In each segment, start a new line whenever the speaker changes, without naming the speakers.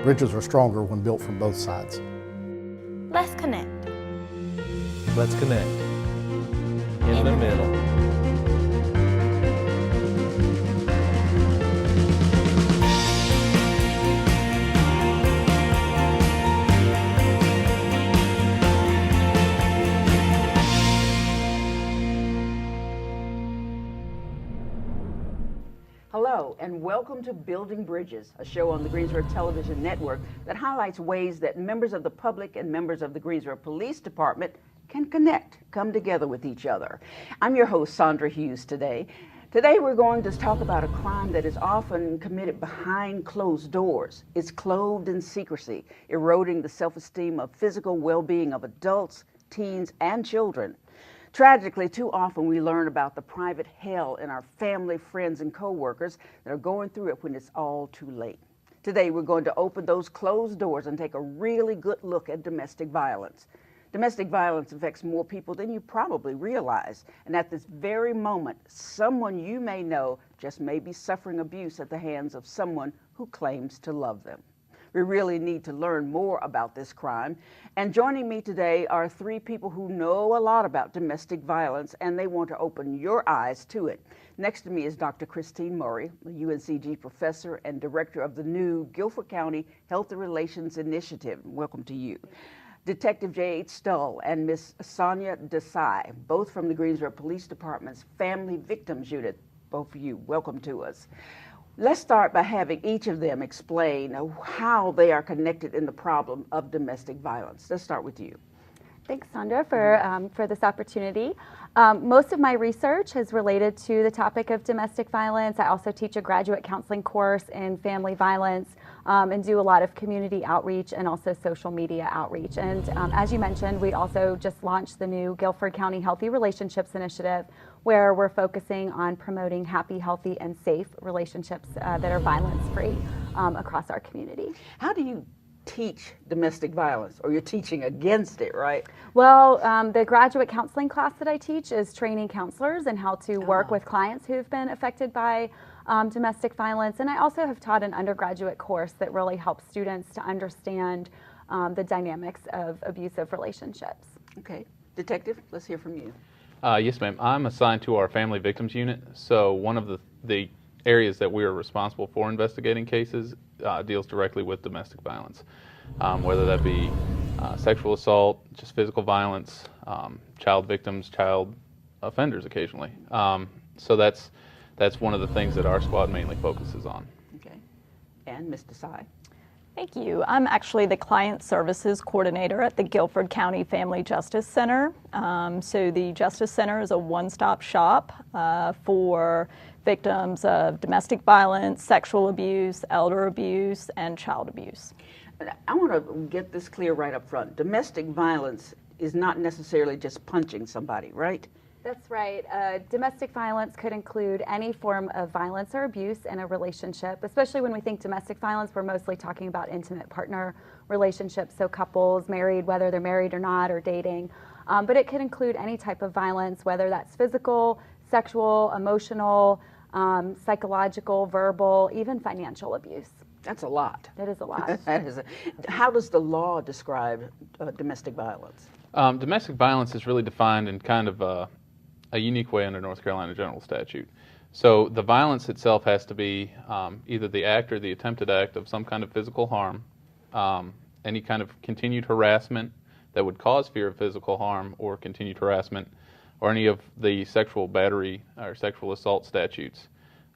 Bridges are stronger when built from both sides.
Let's connect.
Let's connect. In the middle.
Hello, and welcome to Building Bridges, a show on the Greensboro Television Network that highlights ways that members of the public and members of the Greensboro Police Department can connect, come together with each other. I'm your host, Sandra Hughes, today. Today we're going to talk about a crime that is often committed behind closed doors. It's clothed in secrecy, eroding the self-esteem of physical well-being of adults, teens, and children. Tragically, too often we learn about the private hell in our family, friends, and co-workers that are going through it when it's all too late. Today, we're going to open those closed doors and take a really good look at domestic violence. Domestic violence affects more people than you probably realize. And at this very moment, someone you may know just may be suffering abuse at the hands of someone who claims to love them. We really need to learn more about this crime. And joining me today are three people who know a lot about domestic violence, and they want to open your eyes to it. Next to me is Dr. Christine Murray, a UNCG professor and director of the new Guilford County Health and Relations Initiative. Welcome to you. Detective J.H. Stull and Miss Sonya Desai, both from the Greensboro Police Department's Family Victims Unit. Both of you, welcome to us. Let's start by having each of them explain how they are connected in the problem of domestic violence. Let's start with you.
Thanks, Sandra, for this opportunity. Most of my research is related to the topic of domestic violence. I also teach a graduate counseling course in family violence and do a lot of community outreach and also social media outreach. And as you mentioned, we also just launched the new Guilford County Healthy Relationships Initiative, where we're focusing on promoting happy, healthy, and safe relationships that are violence-free across our community.
How do you teach domestic violence, or you're teaching against it, right?
Well, the graduate counseling class that I teach is training counselors and how to work with clients who've been affected by domestic violence. And I also have taught an undergraduate course that really helps students to understand the dynamics of abusive relationships.
Okay. Detective, let's hear from you.
Yes, ma'am. I'm assigned to our Family Victims Unit. So one of the areas that we are responsible for investigating cases deals directly with domestic violence, whether that be sexual assault, just physical violence, child victims, child offenders occasionally. So that's one of the things that our squad mainly focuses on.
Okay. And Ms. Desai.
Thank you. I'm actually the Client Services Coordinator at the Guilford County Family Justice Center. So the Justice Center is a one-stop shop for victims of domestic violence, sexual abuse, elder abuse, and child abuse.
I want to get this clear right up front. Domestic violence is not necessarily just punching somebody, right?
That's right. Domestic violence could include any form of violence or abuse in a relationship. Especially when we think domestic violence, we're mostly talking about intimate partner relationships, so couples married, whether they're married or not, or dating. But it could include any type of violence, whether that's physical, sexual, emotional, psychological, verbal, even financial abuse.
That's a lot.
That is a lot.
How does the law describe domestic violence?
Domestic violence is really defined in kind of a unique way under North Carolina General Statute. So the violence itself has to be either the act or the attempted act of some kind of physical harm, any kind of continued harassment that would cause fear of physical harm or continued harassment, or any of the sexual battery or sexual assault statutes.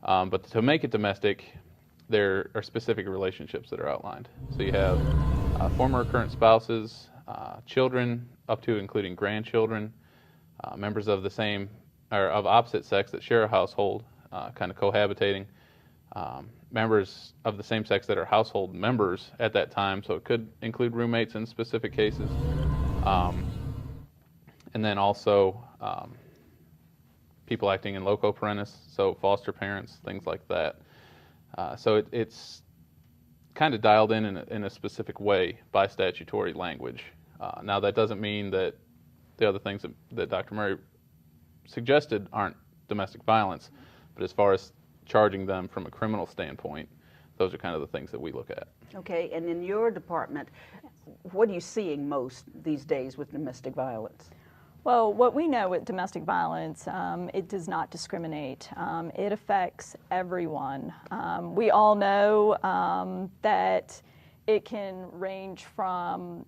But to make it domestic, there are specific relationships that are outlined. So you have former or current spouses, children up to including grandchildren, members of the same or of opposite sex that share a household, kind of cohabitating, members of the same sex that are household members at that time, so it could include roommates in specific cases, and then also people acting in loco parentis, so foster parents, things like that. So it's kind of dialed in a specific way by statutory language. Now that doesn't mean that the other things that Dr. Murray suggested aren't domestic violence, but as far as charging them from a criminal standpoint, those are kind of the things that we look at.
Okay, and in your department, what are you seeing most these days with domestic violence?
Well, what we know with domestic violence, it does not discriminate. It affects everyone. We all know that it can range from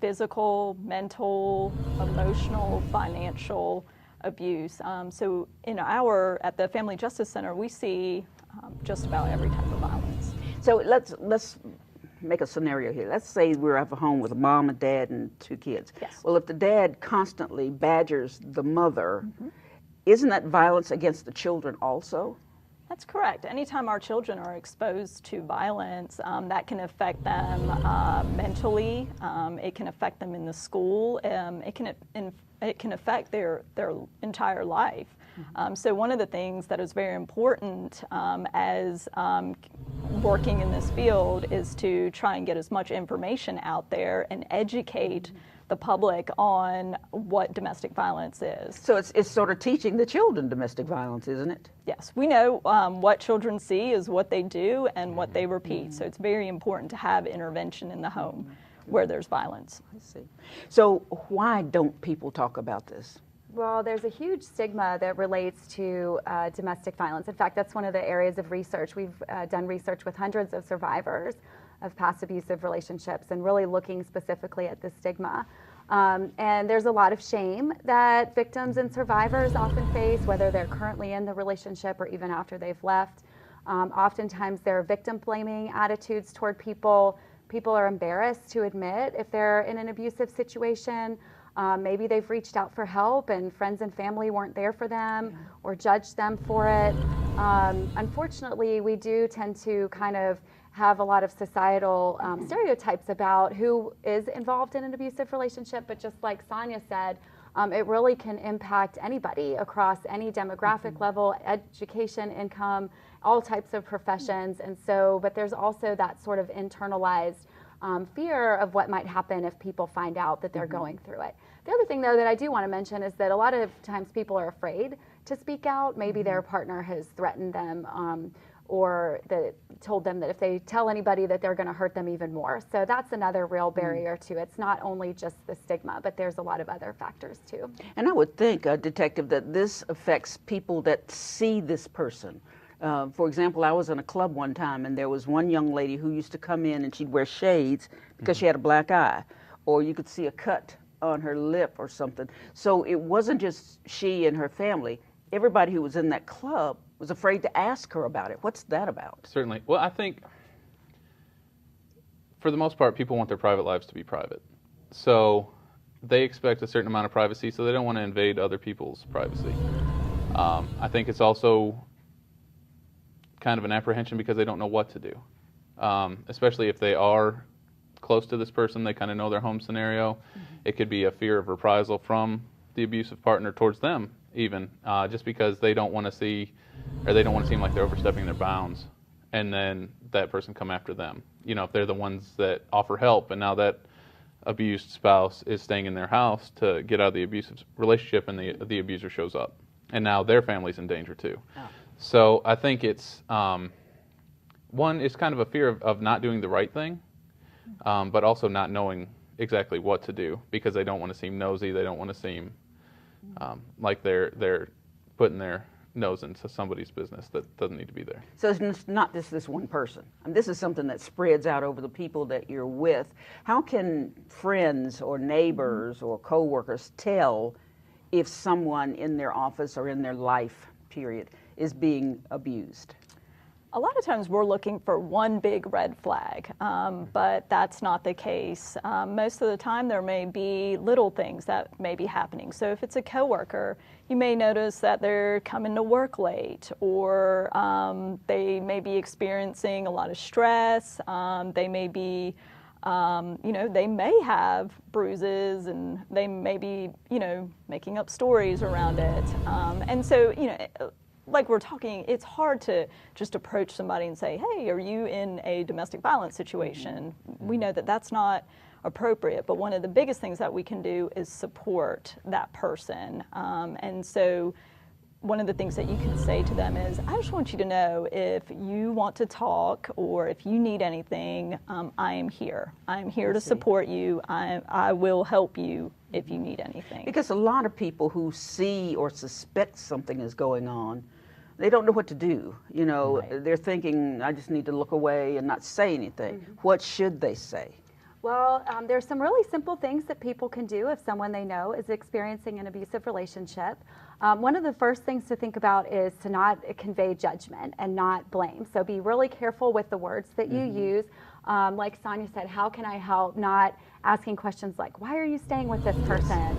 physical, mental, emotional, financial abuse. So at the Family Justice Center, we see just about every type of violence.
So let's make a scenario here. Let's say we're at a home with a mom, a dad, and 2 kids.
Yes.
Well, if the dad constantly badgers the mother, isn't that violence against the children also?
That's correct. Anytime our children are exposed to violence, that can affect them mentally. It can affect them in the school. It can affect their entire life. So one of the things that is very important as working in this field is to try and get as much information out there and educate the public on what domestic violence is.
So it's sort of teaching the children domestic violence, isn't it?
Yes, we know what children see is what they do and what they repeat. So it's very important to have intervention in the home where there's violence.
I see. So why don't people talk about this?
Well, there's a huge stigma that relates to domestic violence. In fact, that's one of the areas of research. We've done research with hundreds of survivors of past abusive relationships and really looking specifically at the stigma. And there's a lot of shame that victims and survivors often face, whether they're currently in the relationship or even after they've left. Oftentimes there are victim blaming attitudes toward people. People are embarrassed to admit if they're in an abusive situation. Maybe they've reached out for help and friends and family weren't there for them or judged them for it. Unfortunately, we do tend to kind of have a lot of societal stereotypes about who is involved in an abusive relationship, but just like Sonya said, it really can impact anybody across any demographic level, education, income, all types of professions. And so, but there's also that sort of internalized fear of what might happen if people find out that they're going through it. The other thing, though, that I do want to mention is that a lot of times people are afraid to speak out. Maybe their partner has threatened them or that told them that if they tell anybody that they're going to hurt them even more. So that's another real barrier too. It's not only just the stigma, but there's a lot of other factors too.
And I would think, Detective, that this affects people that see this person. For example, I was in a club one time and there was one young lady who used to come in and she'd wear shades because she had a black eye, or you could see a cut on her lip or something. So it wasn't just she and her family. Everybody who was in that club was afraid to ask her about it. What's that about?
Certainly. Well, I think for the most part, people want their private lives to be private. So they expect a certain amount of privacy, so they don't want to invade other people's privacy. I think it's also kind of an apprehension because they don't know what to do, especially if they are close to this person. They kind of know their home scenario. It could be a fear of reprisal from the abusive partner towards them, even just because they don't want to see, or they don't want to seem like they're overstepping their bounds, and then that person come after them. You know, if they're the ones that offer help, and now that abused spouse is staying in their house to get out of the abusive relationship, and the abuser shows up, and now their family's in danger too. Oh. So I think it's one is kind of a fear of not doing the right thing, but also not knowing exactly what to do because they don't want to seem nosy. They don't want to seem like they're putting their nose into somebody's business that doesn't need to be there.
So it's not just this one person. I mean, this is something that spreads out over the people that you're with. How can friends or neighbors or coworkers tell if someone in their office or in their life, period, is being abused?
A lot of times we're looking for one big red flag, but that's not the case. Most of the time there may be little things that may be happening. So if it's a coworker, you may notice that they're coming to work late, or they may be experiencing a lot of stress. They may be, they may have bruises, and they may be, making up stories around it. And so, like we're talking, it's hard to just approach somebody and say, hey, are you in a domestic violence situation? We know that that's not appropriate, but one of the biggest things that we can do is support that person. And so one of the things that you can say to them is, I just want you to know if you want to talk or if you need anything, I am here. I am here to support you. I will help you if you need anything.
Because a lot of people who see or suspect something is going on, they don't know what to do. You know, they're thinking, I just need to look away and not say anything. What should they say?
Well, there's some really simple things that people can do if someone they know is experiencing an abusive relationship. One of the first things to think about is to not convey judgment and not blame. So be really careful with the words that you use. Like Sonya said, how can I help? Not asking questions like, why are you staying with this person?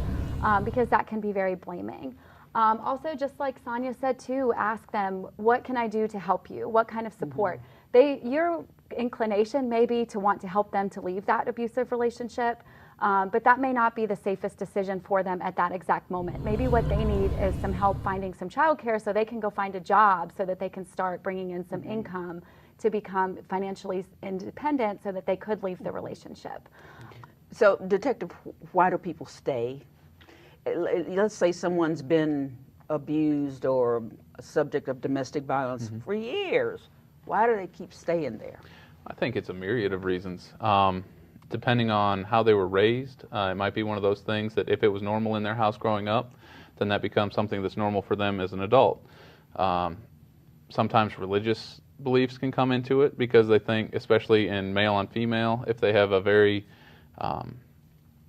Because that can be very blaming. Also, just like Sonya said too, ask them, what can I do to help you? What kind of support? Your inclination may be to want to help them to leave that abusive relationship, but that may not be the safest decision for them at that exact moment. Maybe what they need is some help finding some childcare so they can go find a job so that they can start bringing in some income to become financially independent so that they could leave the relationship.
So, Detective, why do people stay? Let's say someone's been abused or a subject of domestic violence for years. Why do they keep staying there?
I think it's a myriad of reasons. Depending on how they were raised, it might be one of those things that if it was normal in their house growing up, then that becomes something that's normal for them as an adult. Sometimes religious beliefs can come into it because they think, especially in male on female, if they have a very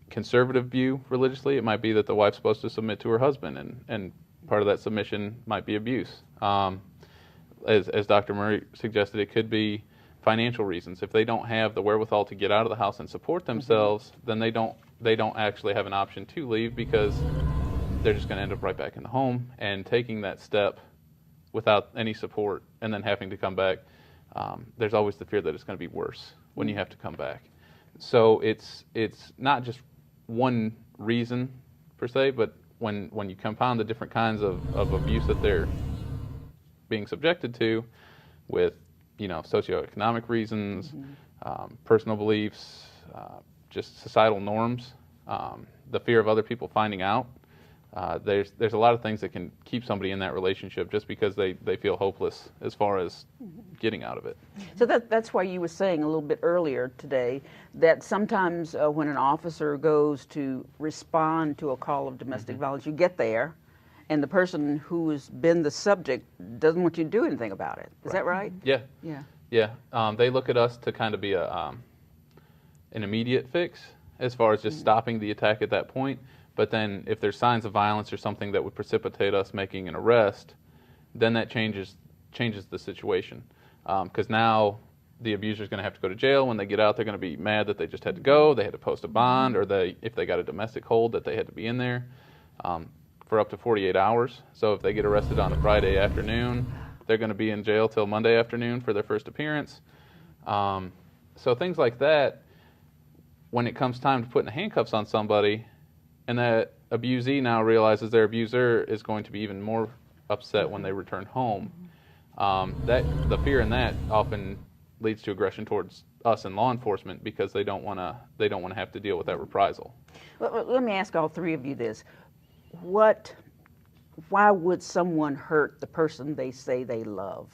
conservative view religiously, it might be that the wife's supposed to submit to her husband, and part of that submission might be abuse. As Dr. Murray suggested, it could be financial reasons. If they don't have the wherewithal to get out of the house and support themselves, then they don't actually have an option to leave because they're just going to end up right back in the home. And taking that step without any support and then having to come back, there's always the fear that it's going to be worse when you have to come back. So it's not just one reason per se, but when you compound the different kinds of abuse that they're being subjected to with, socioeconomic reasons, personal beliefs, just societal norms, the fear of other people finding out. There's a lot of things that can keep somebody in that relationship just because they feel hopeless as far as getting out of it.
So that's why you were saying a little bit earlier today that sometimes when an officer goes to respond to a call of domestic violence, you get there, and the person who has been the subject doesn't want you to do anything about it. Is that right?
Yeah.
Yeah.
Yeah. They look at us to kind of be an immediate fix as far as just stopping the attack at that point. But then if there's signs of violence or something that would precipitate us making an arrest, then that changes the situation. Because now the abuser's going to have to go to jail. When they get out, they're going to be mad that they just had to go. They had to post a bond, or if they got a domestic hold, that they had to be in there for up to 48 hours. So if they get arrested on a Friday afternoon, they're going to be in jail till Monday afternoon for their first appearance. So things like that, when it comes time to putting handcuffs on somebody, and that abusee now realizes their abuser is going to be even more upset when they return home, that the fear in that often leads to aggression towards us and law enforcement because they don't want to have to deal with that reprisal.
Well, let me ask all three of you this: why would someone hurt the person they say they love?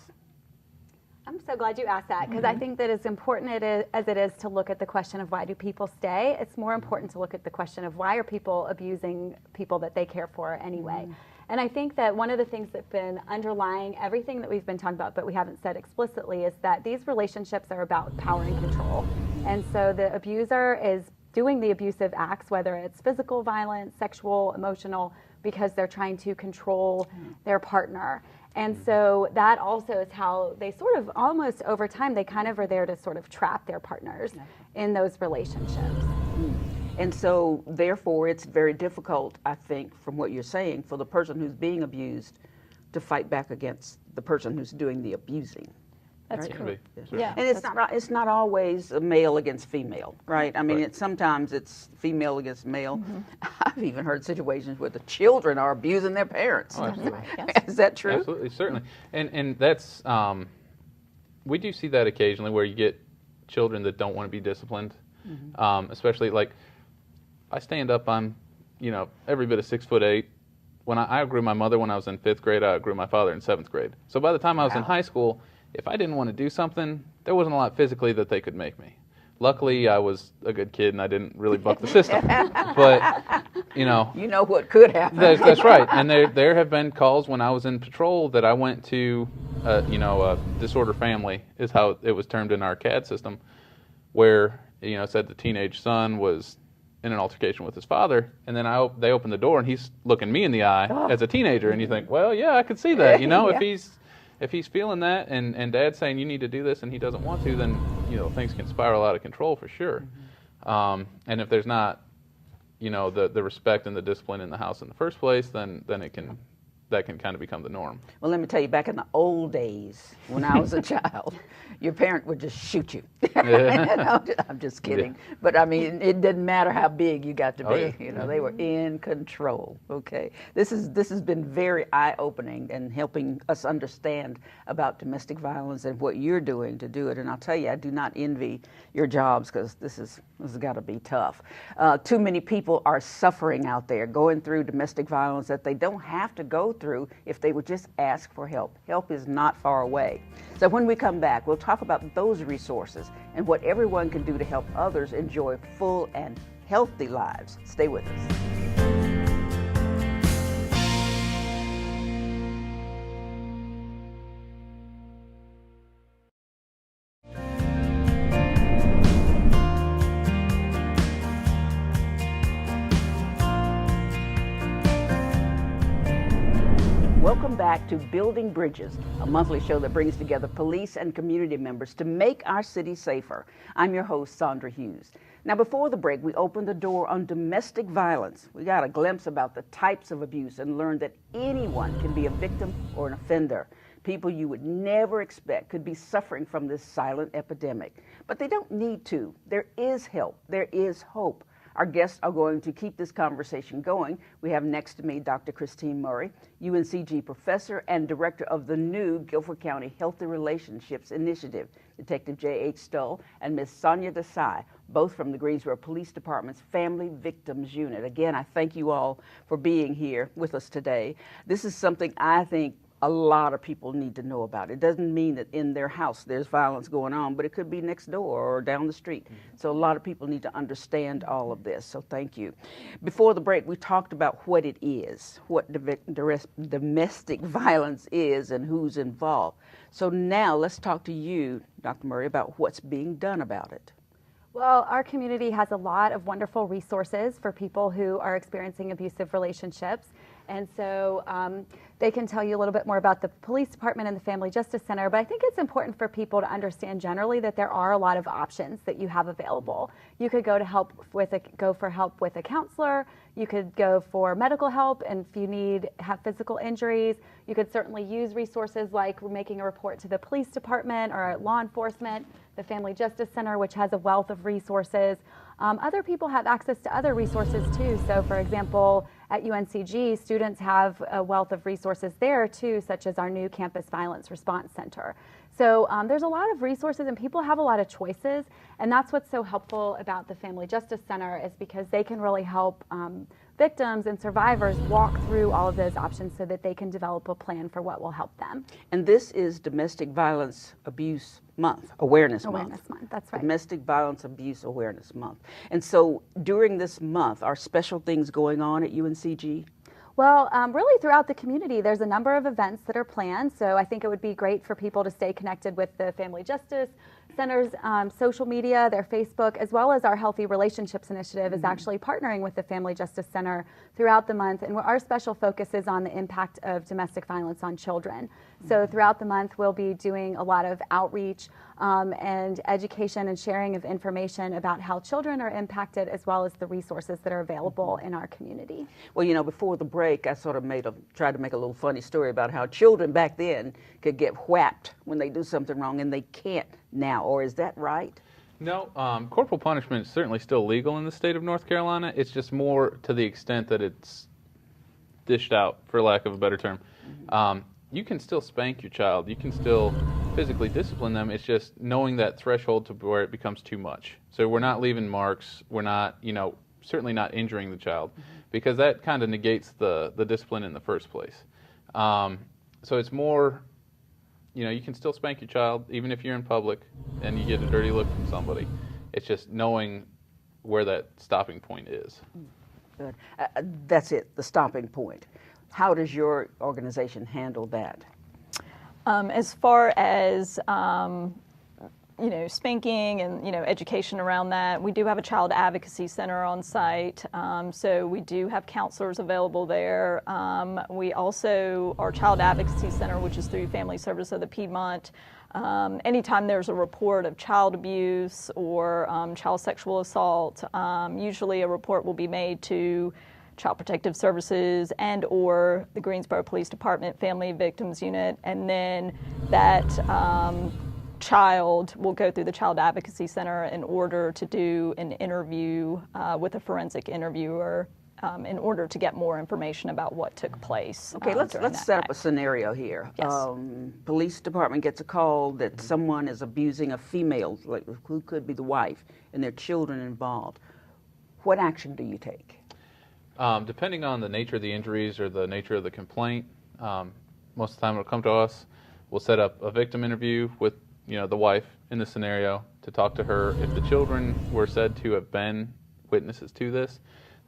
I'm so glad you asked that, because I think that as important as it is to look at the question of why do people stay, it's more important to look at the question of why are people abusing people that they care for anyway. And I think that one of the things that's been underlying everything that we've been talking about, but we haven't said explicitly, is that these relationships are about power and control. And so the abuser is doing the abusive acts, whether it's physical violence, sexual, emotional, because they're trying to control their partner. And so that also is how they sort of almost over time, they kind of are there to sort of trap their partners in those relationships.
And so therefore it's very difficult, I think, from what you're saying, for the person who's being abused to fight back against the person who's doing the abusing.
That's
right?
true.
Yeah. And it's not always a male against female, right? I mean, sometimes it's female against male. I've even heard situations where the children are abusing their parents.
Oh, absolutely.
Is that true?
Absolutely, certainly. And that's, we do see that occasionally where you get children that don't want to be disciplined, especially like, I stand up, I'm, every bit of 6'8", when I outgrew my mother when I was in 5th grade, I outgrew my father in 7th grade. So by the time I was in high school, if I didn't want to do something, there wasn't a lot physically that they could make me. Luckily, I was a good kid and I didn't really buck the system. But, you know
what could happen.
That's right. And there have been calls when I was in patrol that I went to, a disorder family is how it was termed in our CAD system, where, said the teenage son was in an altercation with his father, and then they open the door and he's looking me in the eye as a teenager, and you think, well, yeah, I could see that. If he's feeling that, and Dad's saying you need to do this and he doesn't want to, then things can spiral out of control for sure. And if there's not, the respect and the discipline in the house in the first place, then that can kind of become the norm.
Well, let me tell you, back in the old days when I was a child, your parent would just shoot you. I'm just kidding. Yeah. But I mean, it didn't matter how big you got to be.
Yeah.
They were in control. Okay, this has been very eye-opening and helping us understand about domestic violence and what you're doing to do it. And I'll tell you, I do not envy your jobs, because this has got to be tough. Too many people are suffering out there, going through domestic violence that they don't have to go through if they would just ask for help. Help is not far away. So when we come back, we'll talk about those resources and what everyone can do to help others enjoy full and healthy lives. Stay with us. Welcome back to Building Bridges, a monthly show that brings together police and community members to make our city safer. I'm your host, Sandra Hughes. Now, before the break, we opened the door on domestic violence. We got a glimpse about the types of abuse and learned that anyone can be a victim or an offender. People you would never expect could be suffering from this silent epidemic. But they don't need to. There is help. There is hope. Our guests are going to keep this conversation going. We have next to me Dr. Christine Murray, UNCG professor and director of the new Guilford County Healthy Relationships Initiative, Detective J.H. Stull, and Ms. Sonya Desai, both from the Greensboro Police Department's Family Victims Unit. Again, I thank you all for being here with us today. This is something I think a lot of people need to know about. It doesn't mean that in their house there's violence going on, but it could be next door or down the street. So a lot of people need to understand all of this, so thank you. Before the break, we talked about what it is, what domestic violence is and who's involved. So now let's talk to you, Dr. Murray, about what's being done about it.
Well, our community has a lot of wonderful resources for people who are experiencing abusive relationships. And so they can tell you a little bit more about the police department and the Family Justice Center, but I think it's important for people to understand generally that there are a lot of options that you have available. You could go for help with a counselor, you could go for medical help, and if you have physical injuries, you could certainly use resources like making a report to the police department or law enforcement, the Family Justice Center, which has a wealth of resources. Other people have access to other resources too. So for example, at UNCG, students have a wealth of resources there too, such as our new Campus Violence Response Center. So there's a lot of resources and people have a lot of choices, and that's what's so helpful about the Family Justice Center, is because they can really help victims and survivors walk through all of those options so that they can develop a plan for what will help them.
And this is Domestic Violence Abuse Month, Awareness Month.
Awareness Month, that's right.
Domestic Violence Abuse Awareness Month. And so during this month, are special things going on at UNCG?
Well, really throughout the community, there's a number of events that are planned. So I think it would be great for people to stay connected with the Family Justice Center's social media, their Facebook, as well as our Healthy Relationships Initiative is actually partnering with the Family Justice Center throughout the month. And our special focus is on the impact of domestic violence on children. So throughout the month, we'll be doing a lot of outreach and education and sharing of information about how children are impacted, as well as the resources that are available in our community.
Well, before the break, I sort of tried to make a little funny story about how children back then could get whacked when they do something wrong, and they can't now, or is that right?
No, corporal punishment is certainly still legal in the state of North Carolina. It's just more to the extent that it's dished out, for lack of a better term. You can still spank your child. You can still physically discipline them. It's just knowing that threshold to where it becomes too much. So we're not leaving marks. We're not, certainly not injuring the child, because that kind of negates the discipline in the first place. So it's more, you can still spank your child even if you're in public and you get a dirty look from somebody. It's just knowing where that stopping point is.
Good. That's it, the stopping point. How does your organization handle that?
As far as spanking and education around that, we do have a child advocacy center on site, so we do have counselors available there. We also, our child advocacy center, which is through Family Service of the Piedmont, anytime there's a report of child abuse or child sexual assault, usually a report will be made to Child Protective Services and or the Greensboro Police Department Family Victims Unit, and then that child will go through the Child Advocacy Center in order to do an interview with a forensic interviewer in order to get more information about what took place.
Okay, let's set up a scenario here.
Yes.
Police department gets a call that someone is abusing a female, like who could be the wife, and there are children involved. What action do you take?
Depending on the nature of the injuries or the nature of the complaint, most of the time it'll come to us. We'll set up a victim interview with the wife in the scenario to talk to her. If the children were said to have been witnesses to this,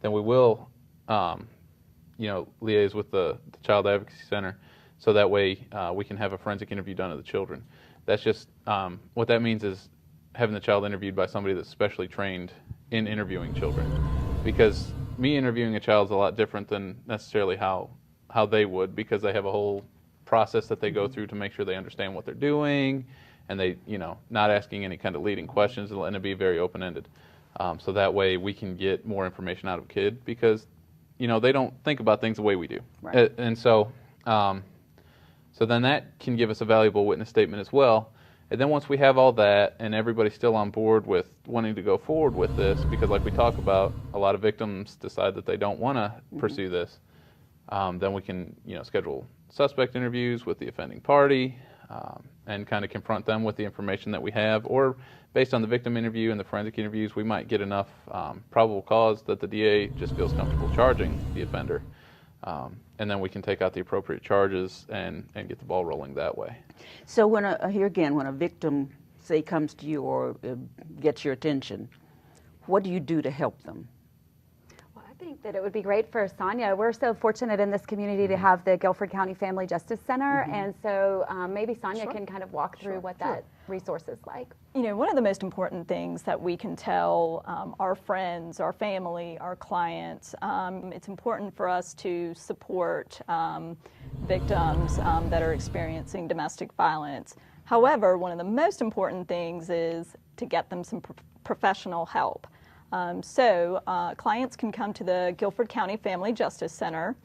then we will liaise with the Child Advocacy Center so that way we can have a forensic interview done of the children. That's just what that means is having the child interviewed by somebody that's specially trained in interviewing children, because me interviewing a child is a lot different than necessarily how they would, because they have a whole process that they go through to make sure they understand what they're doing, and they, not asking any kind of leading questions and letting it be very open-ended. So that way we can get more information out of a kid, because, they don't think about things the way we do.
Right.
And so then that can give us a valuable witness statement as well. And then once we have all that and everybody's still on board with wanting to go forward with this, because like we talk about, a lot of victims decide that they don't want to pursue this, then we can, schedule suspect interviews with the offending party and kind of confront them with the information that we have. Or based on the victim interview and the forensic interviews, we might get enough probable cause that the DA just feels comfortable charging the offender. And then we can take out the appropriate charges and get the ball rolling that way.
So when when a victim, say, comes to you or gets your attention, what do you do to help them?
Well, I think that it would be great for Sonya. We're so fortunate in this community to have the Guilford County Family Justice Center, and so maybe Sonya can kind of walk through what that resource is like.
One of the most important things that we can tell our friends, our family, our clients, it's important for us to support victims that are experiencing domestic violence. However, one of the most important things is to get them some professional help. So clients can come to the Guilford County Family Justice Center.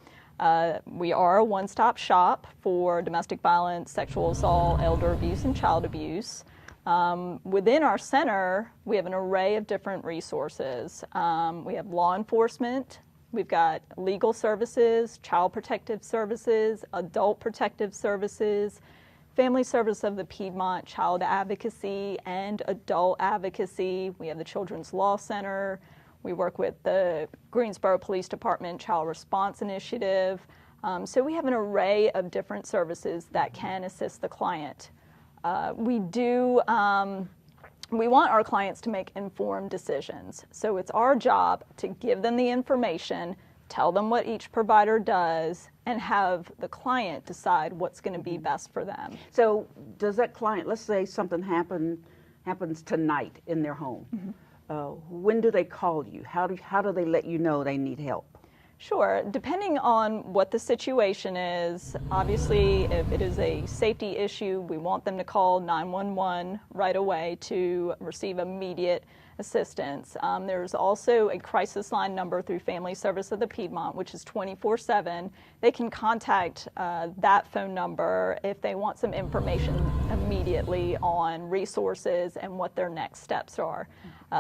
We are a one-stop shop for domestic violence, sexual assault, elder abuse, and child abuse. Within our center, we have an array of different resources. We have law enforcement, we've got legal services, child protective services, adult protective services, Family Service of the Piedmont, child advocacy and adult advocacy. We have the Children's Law Center. We work with the Greensboro Police Department Child Response Initiative. So we have an array of different services that can assist the client. We want our clients to make informed decisions. So it's our job to give them the information, tell them what each provider does, and have the client decide what's going to be best for them.
So does that client, let's say something happens tonight in their home, when do they call you? How do they let you know they need help?
Sure. Depending on what the situation is, obviously if it is a safety issue, we want them to call 911 right away to receive immediate assistance. There's also a crisis line number through Family Service of the Piedmont, which is 24/7. They can contact that phone number if they want some information immediately on resources and what their next steps are.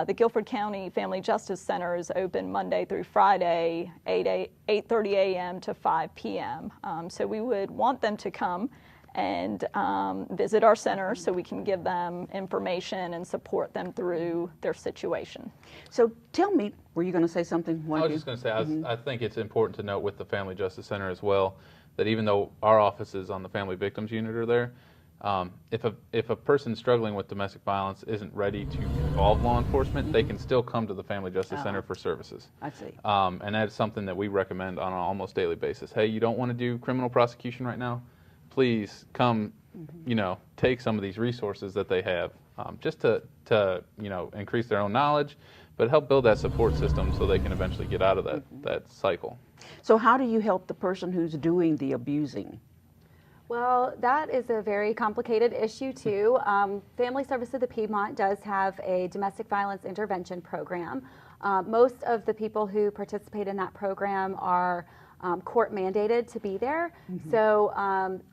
The Guilford County Family Justice Center is open Monday through Friday, 8:30 a.m. to 5 p.m. So we would want them to come and visit our center so we can give them information and support them through their situation.
So tell me, were you going to say something?
I was just going to say, I think it's important to note with the Family Justice Center as well that even though our offices on the Family Victims Unit are there, if a person struggling with domestic violence isn't ready to involve law enforcement, they can still come to the Family Justice Center for services.
I see.
And that's something that we recommend on an almost daily basis. Hey, you don't want to do criminal prosecution right now? Please come, take some of these resources that they have, just to increase their own knowledge, but help build that support system so they can eventually get out of that cycle.
So how do you help the person who's doing the abusing?
Well, that is a very complicated issue too. Family Service of the Piedmont does have a domestic violence intervention program. Most of the people who participate in that program are court mandated to be there. So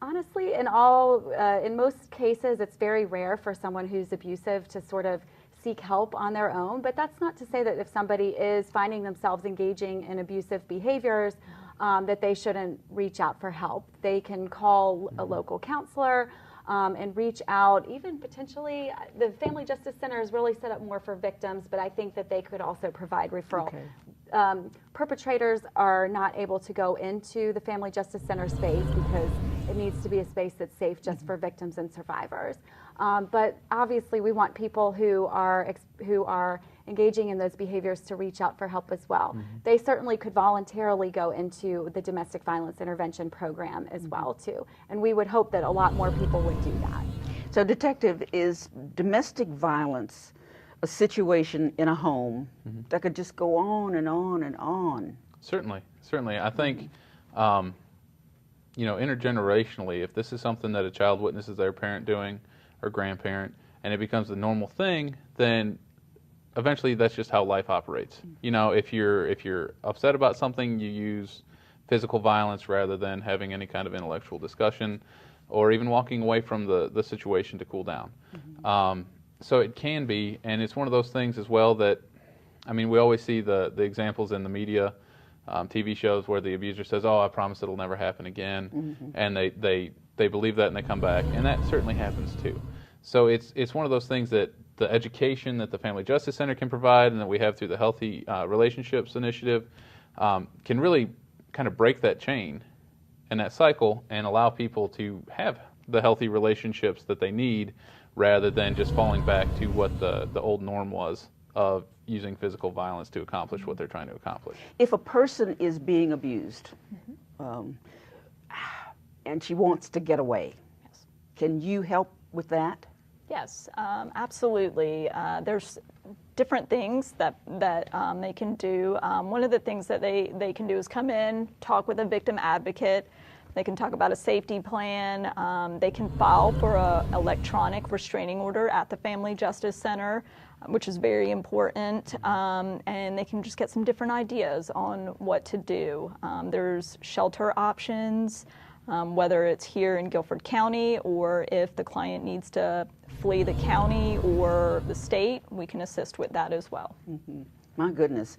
honestly, in most cases, it's very rare for someone who's abusive to sort of seek help on their own. But that's not to say that if somebody is finding themselves engaging in abusive behaviors, that they shouldn't reach out for help. They can call a local counselor and reach out. Even potentially, the Family Justice Center is really set up more for victims, but I think that they could also provide referral.
Okay.
Perpetrators are not able to go into the Family Justice Center space because it needs to be a space that's safe just for victims and survivors. But obviously, we want people who are engaging in those behaviors to reach out for help as well. They certainly could voluntarily go into the domestic violence intervention program as well too. And we would hope that a lot more people would do that.
So Detective, is domestic violence a situation in a home that could just go on and on and on?
Certainly. I think, intergenerationally, if this is something that a child witnesses their parent doing or grandparent, and it becomes the normal thing, then eventually that's just how life operates. If you're upset about something, you use physical violence rather than having any kind of intellectual discussion or even walking away from the situation to cool down. So it can be, and it's one of those things as well that, we always see the examples in the media, TV shows where the abuser says, "Oh, I promise it'll never happen again," and they believe that and they come back, and that certainly happens too. So it's one of those things that the education that the Family Justice Center can provide and that we have through the Healthy Relationships Initiative can really kind of break that chain and that cycle and allow people to have the healthy relationships that they need rather than just falling back to what the old norm was of using physical violence to accomplish what they're trying to accomplish.
If a person is being abused and she wants to get away, can you help with that?
Yes, absolutely. There's different things that they can do. One of the things that they can do is come in, talk with a victim advocate. They can talk about a safety plan. They can file for an electronic restraining order at the Family Justice Center, which is very important. And they can just get some different ideas on what to do. There's shelter options, whether it's here in Guilford County or if the client needs to flee the county or the state, we can assist with that as well.
My goodness.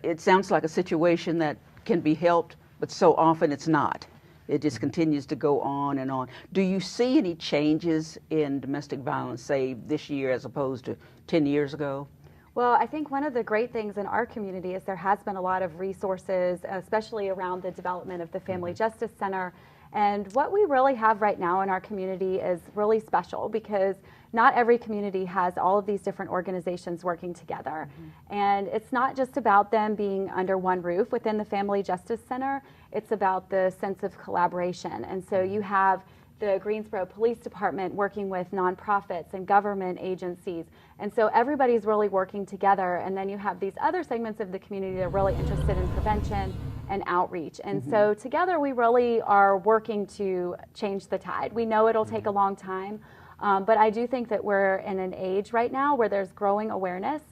It sounds like a situation that can be helped, but so often it's not. It just continues to go on and on. Do you see any changes in domestic violence, say, this year as opposed to 10 years ago?
Well, I think one of the great things in our community is there has been a lot of resources, especially around the development of the Family Justice Center. And what we really have right now in our community is really special because not every community has all of these different organizations working together. And it's not just about them being under one roof within the Family Justice Center, it's about the sense of collaboration. And so you have the Greensboro Police Department working with nonprofits and government agencies. And so everybody's really working together. And then you have these other segments of the community that are really interested in prevention and outreach. And so together we really are working to change the tide. We know it'll take a long time, but I do think that we're in an age right now where there's growing awareness.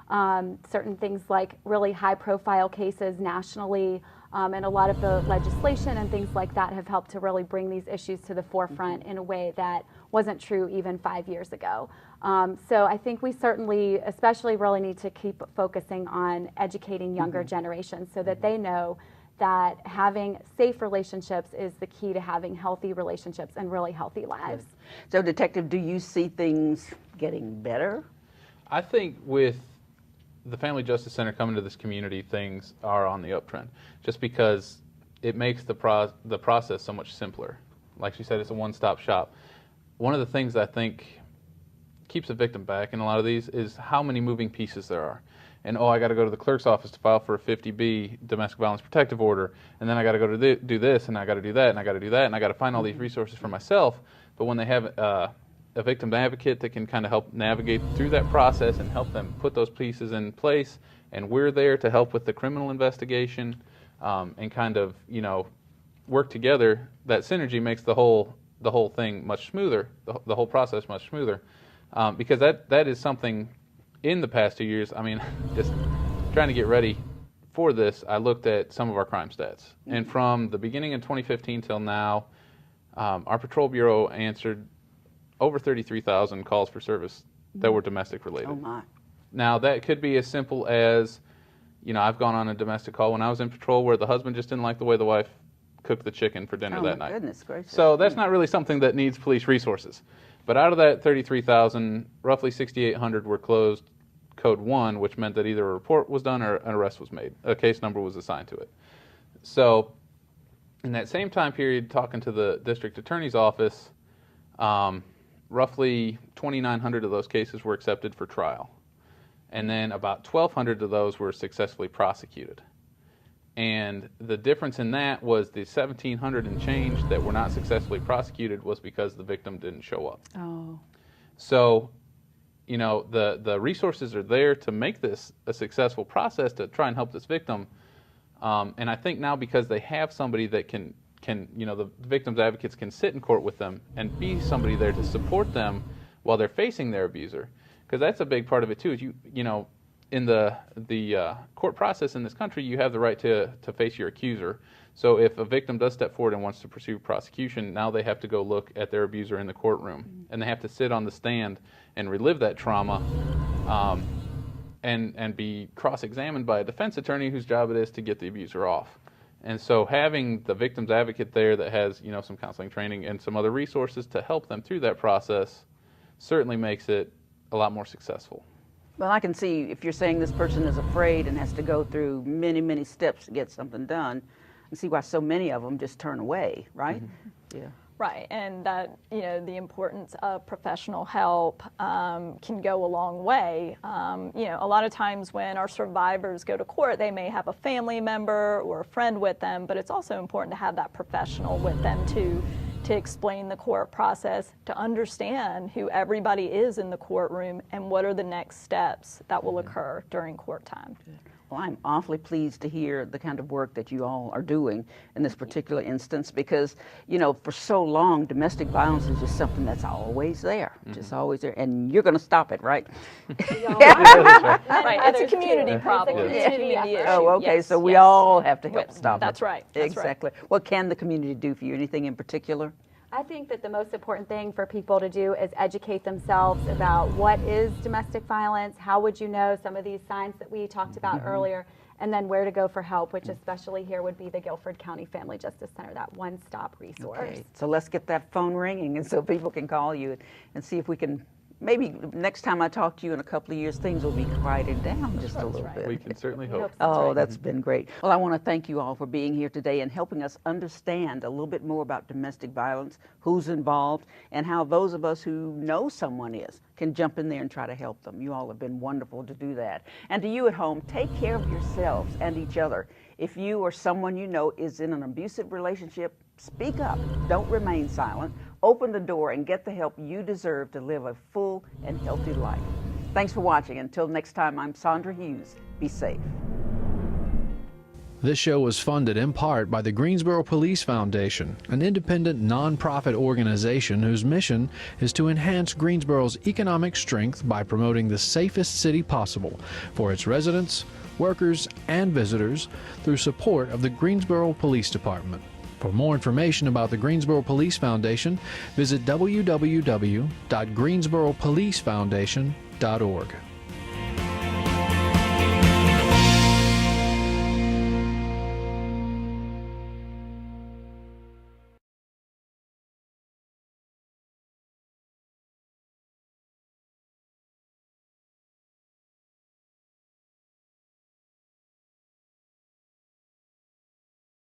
Certain things like really high profile cases nationally, and a lot of the legislation and things like that have helped to really bring these issues to the forefront in a way that wasn't true even 5 years ago. So I think we certainly, especially really need to keep focusing on educating younger generations so that they know that having safe relationships is the key to having healthy relationships and really healthy lives.
So, Detective, do you see things getting better?
I think with the Family Justice Center coming to this community, things are on the uptrend, just because it makes the process so much simpler. Like she said, it's a one-stop shop. One of the things I think keeps a victim back in a lot of these is how many moving pieces there are. And, oh, I got to go to the clerk's office to file for a 50B domestic violence protective order, and then I got to go to do this, and I got to do that, and I got to do that, and I got to find all these resources for myself. But when they have a victim advocate that can kind of help navigate through that process and help them put those pieces in place, and we're there to help with the criminal investigation and kind of, you know, work together, that synergy makes the whole thing much smoother, the whole process much smoother, because that is something. In the past 2 years, I mean, just trying to get ready for this, I looked at some of our crime stats. And from the beginning of 2015 till now, our patrol bureau answered over 33,000 calls for service that were domestic related.
Oh, my.
Now, that could be as simple as, you know, I've gone on a domestic call when I was in patrol where the husband just didn't like the way the wife cooked the chicken for dinner that night.
Oh, my goodness gracious.
So that's not really something that needs police resources. But out of that 33,000, roughly 6,800 were closed Code 1, which meant that either a report was done or an arrest was made. A case number was assigned to it. So in that same time period, talking to the district attorney's office, roughly 2,900 of those cases were accepted for trial. And then about 1,200 of those were successfully prosecuted. And the difference in that was the 1,700 and change that were not successfully prosecuted was because the victim didn't show up.
Oh.
So, you know, the resources are there to make this a successful process to try and help this victim. And I think now because they have somebody that can, you know, the victim's advocates can sit in court with them and be somebody there to support them while they're facing their abuser. Because that's a big part of it too, is you know, in the court process in this country, you have the right to face your accuser. So if a victim does step forward and wants to pursue prosecution, now they have to go look at their abuser in the courtroom. And they have to sit on the stand and relive that trauma and be cross-examined by a defense attorney whose job it is to get the abuser off. And so having the victim's advocate there that has, you know, some counseling training and some other resources to help them through that process certainly makes it a lot more successful.
Well, I can see if you're saying this person is afraid and has to go through many, many steps to get something done, I see why so many of them just turn away, right? Mm-hmm. Yeah.
Right, and that, you know, the importance of professional help can go a long way. You know, a lot of times when our survivors go to court, they may have a family member or a friend with them, but it's also important to have that professional with them to explain the court process, to understand who everybody is in the courtroom and what are the next steps that will occur during court time.
Well, I'm awfully pleased to hear the kind of work that you all are doing in this particular instance because, you know, for so long, domestic violence is just something that's always there, just always there, and you're going to stop it, right?
Right, it's a community problem.
It's a community issue.
Oh, okay,
Yes,
so we
yes.
all have to help stop it.
That's right. That's
Exactly. What can the community do for you? Anything in particular?
I think that the most important thing for people to do is educate themselves about what is domestic violence, how would you know some of these signs that we talked about earlier, and then where to go for help, which especially here would be the Guilford County Family Justice Center, that one-stop resource.
Okay, so let's get that phone ringing and so people can call you and see if we can, maybe next time I talk to you in a couple of years, things will be quieted down just a little bit.
We can certainly hope.
Oh, that's been great. Well, I want to thank you all for being here today and helping us understand a little bit more about domestic violence, who's involved, and how those of us who know someone is can jump in there and try to help them. You all have been wonderful to do that. And to you at home, take care of yourselves and each other. If you or someone you know is in an abusive relationship, speak up. Don't remain silent. Open the door and get the help you deserve to live a full and healthy life. Thanks for watching. Until next time, I'm Sandra Hughes. Be safe.
This show was funded in part by the Greensboro Police Foundation, an independent nonprofit organization whose mission is to enhance Greensboro's economic strength by promoting the safest city possible for its residents, workers, and visitors through support of the Greensboro Police Department. For more information about the Greensboro Police Foundation, visit www.greensboropolicefoundation.org.